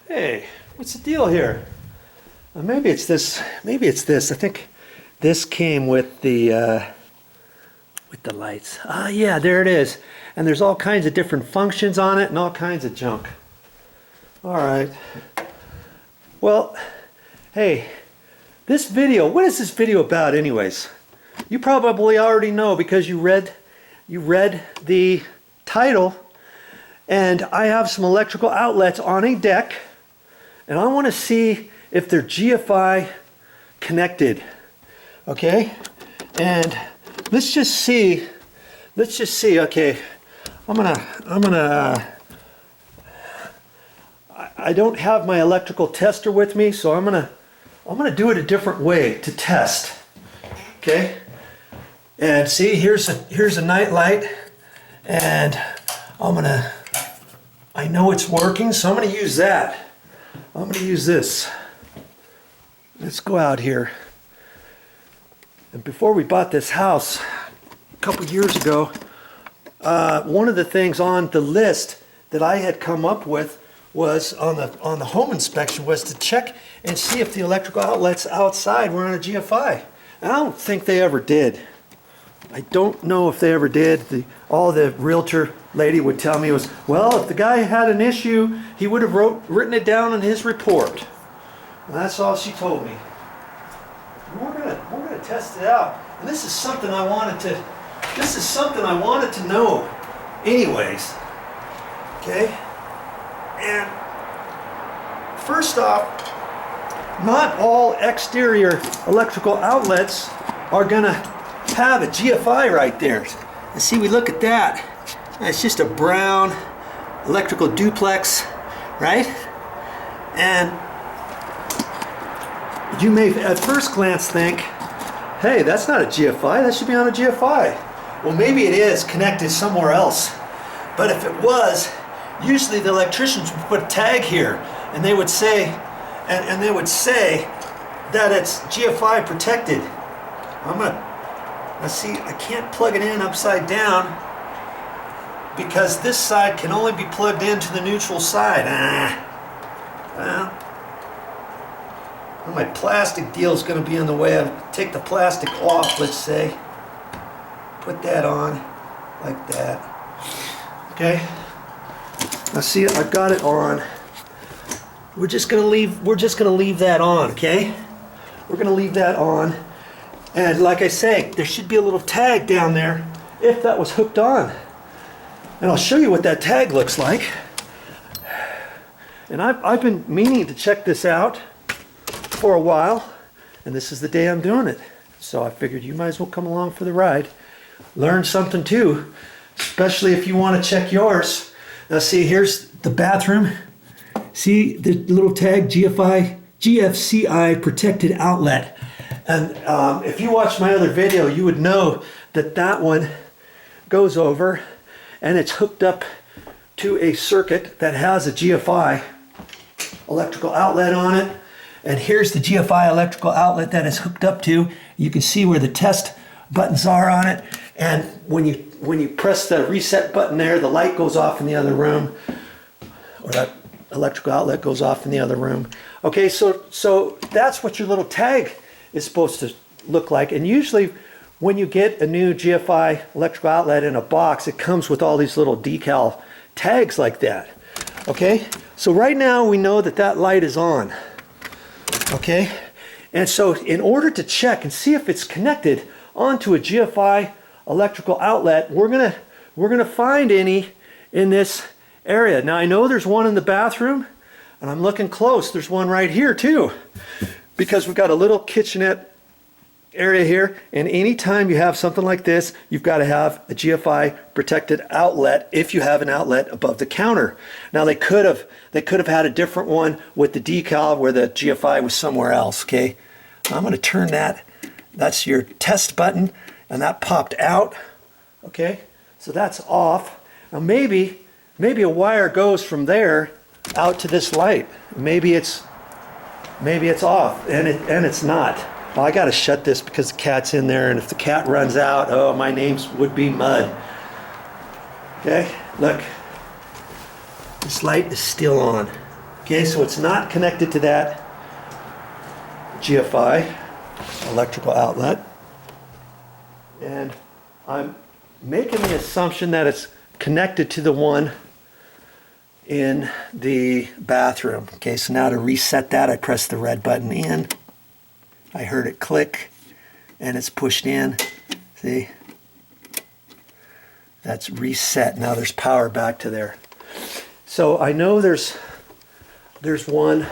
Hey, what's the deal here? Maybe it's this. Maybe it's this. I think this came with the lights. Ah, yeah, there it is. And there's all kinds of different functions on it and all kinds of junk. All right. Well, hey, this video. What is this video about, anyways? You probably already know because you read the title. And I have some electrical outlets on a deck. And I want to see if they're GFI connected. Okay? And let's just see. Okay. I don't have my electrical tester with me, so I'm gonna do it a different way to test. Okay? And see, here's a night light, and I know it's working, so I'm gonna use that. I'm gonna use this. Let's go out here. And before we bought this house a couple years ago, one of the things on the list that I had come up with was on the home inspection was to check and see if the electrical outlets outside were on a GFI. And I don't think they ever did. I don't know if they ever did. All the realtor lady would tell me was, well, if the guy had an issue, he would have written it down in his report. And that's all she told me. And we're gonna test it out. And this is something I wanted to know anyways. Okay? And first off, not all exterior electrical outlets are gonna have a GFI right there. And see, we look at that. It's just a brown electrical duplex, right? And you may at first glance think, hey, that's not a GFI, that should be on a GFI. Well, maybe it is connected somewhere else. But if it was, usually the electricians would put a tag here and they would say, and they would say that it's GFI protected. Let's see, I can't plug it in upside down because this side can only be plugged into the neutral side. Well, my plastic deal is going to be in the way. I'll take the plastic off, let's say. Put that on like that. Okay. Now see, I've got it on. We're just going to leave that on, okay? We're going to leave that on. And like I say, there should be a little tag down there if that was hooked on. And I'll show you what that tag looks like. And I've been meaning to check this out for a while, and this is the day I'm doing it. So I figured you might as well come along for the ride. Learn something too, especially if you want to check yours. Now see, here's the bathroom. See the little tag, GFCI protected outlet. And if you watched my other video, you would know that that one goes over and it's hooked up to a circuit that has a GFI electrical outlet on it. And here's the GFI electrical outlet that is hooked up to. You can see where the test buttons are on it. And when you press the reset button there, the light goes off in the other room, or that electrical outlet goes off in the other room. Okay, so that's what your little tag is supposed to look like. And usually when you get a new GFI electrical outlet in a box, it comes with all these little decal tags like that. Okay, so right now we know that that light is on. Okay, and so in order to check and see if it's connected onto a GFI electrical outlet, we're gonna find any in this area. Now I know there's one in the bathroom, and I'm looking close. There's one right here too, because we've got a little kitchenette area here, and anytime you have something like this, you've got to have a GFI protected outlet if you have an outlet above the counter. Now they could have had a different one with the decal where the GFI was somewhere else. Okay, I'm going to turn that. That's your test button, and that popped out. Okay, so that's off. Now maybe a wire goes from there out to this light. Maybe it's off, and it's not. Well, I got to shut this because the cat's in there, and if the cat runs out, oh, my name would be Mud. Okay, look, this light is still on. Okay, so it's not connected to that GFI electrical outlet. And I'm making the assumption that it's connected to the one in the bathroom. Okay, so now to reset that, I press the red button in. I heard it click and it's pushed in. See? That's reset. Now there's power back to there. So I know there's one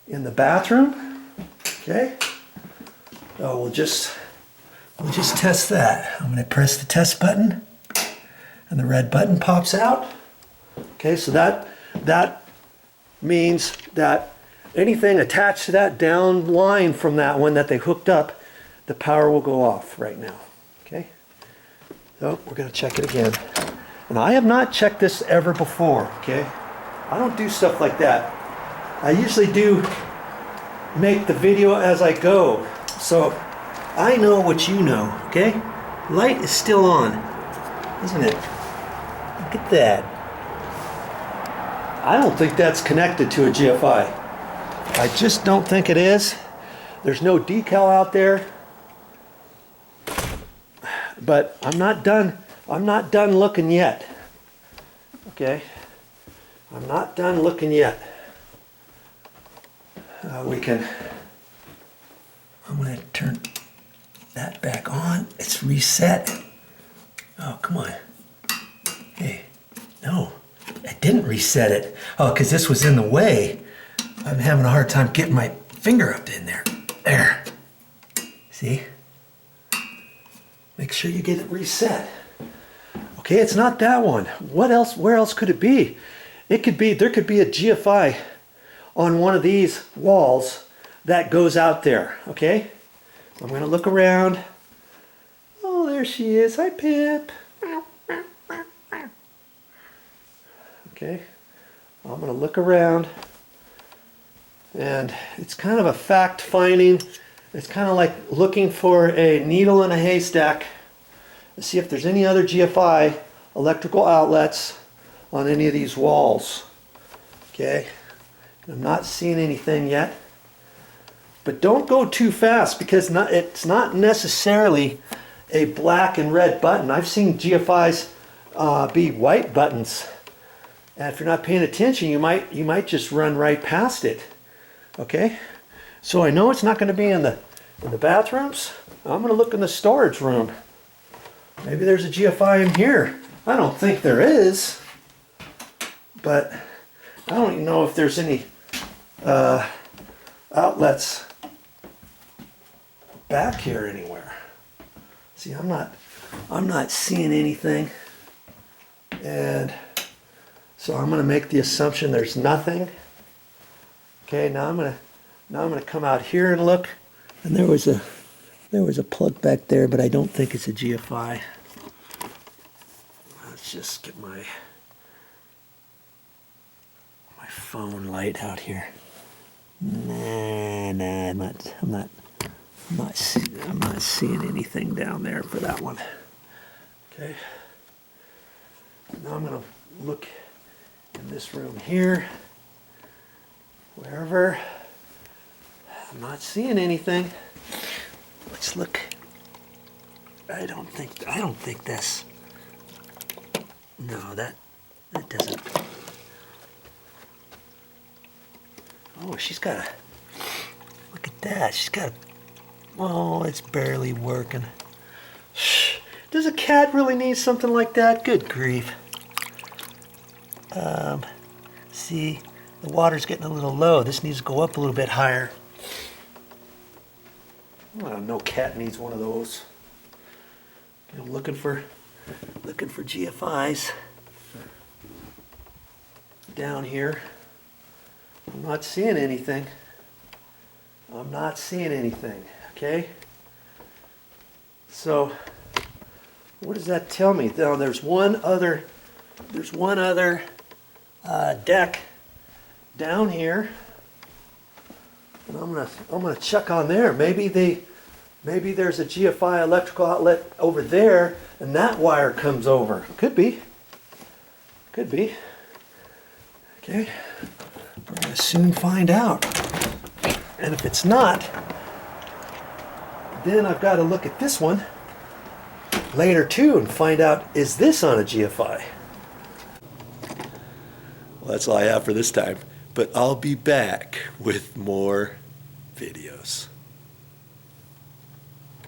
in the bathroom. Okay. So we'll just test that. I'm going to press the test button and the red button pops out. Okay, so that means that anything attached to that down line from that one that they hooked up, the power will go off right now. Okay, so we're going to check it again. And I have not checked this ever before. Okay, I don't do stuff like that. I usually do make the video as I go. So I know what you know. Okay, light is still on, isn't it? Look at that. I don't think that's connected to a GFI. I just don't think it is. There's no decal out there. But I'm not done looking yet. Okay? I'm not done looking yet. I'm going to turn that back on. It's reset. Oh, come on. Hey, no. I didn't reset it. Oh, because this was in the way. I'm having a hard time getting my finger up in there. There. See? Make sure you get it reset. Okay, it's not that one. What else? Where else could it be? There could be a GFI on one of these walls that goes out there. Okay? I'm going to look around. Oh, there she is. Hi, Pip. Okay, I'm going to look around, and it's kind of a fact finding. It's kind of like looking for a needle in a haystack to see if there's any other GFI electrical outlets on any of these walls. Okay, I'm not seeing anything yet, but don't go too fast because it's not necessarily a black and red button. I've seen GFIs be white buttons. And if you're not paying attention, you might just run right past it. Okay? So I know it's not going to be in the bathrooms. I'm going to look in the storage room. Maybe there's a GFI in here. I don't think there is. But I don't even know if there's any outlets back here anywhere. See, I'm not seeing anything. And so I'm going to make the assumption there's nothing. Okay, now I'm going to come out here and look. And there was a plug back there, but I don't think it's a GFI. Let's just get my phone light out here. Nah, I'm not seeing anything down there for that one. Okay. Now I'm going to look in this room here, wherever. I'm not seeing anything. Let's look. I don't think this. No, that doesn't. Oh, she's got a. Look at that. She's got a. Oh, it's barely working. Does a cat really need something like that? Good grief. See, the water's getting a little low. This needs to go up a little bit higher. Well, no cat needs one of those. I'm looking for GFIs down here. I'm not seeing anything. Okay? So, what does that tell me? Now, there's one other deck down here, and I'm gonna check on there. Maybe there's a GFI electrical outlet over there, and that wire comes over. Could be. Okay. We'll soon find out. And if it's not, then I've got to look at this one later too and find out, is this on a GFI? Well, that's all I have for this time, but I'll be back with more videos.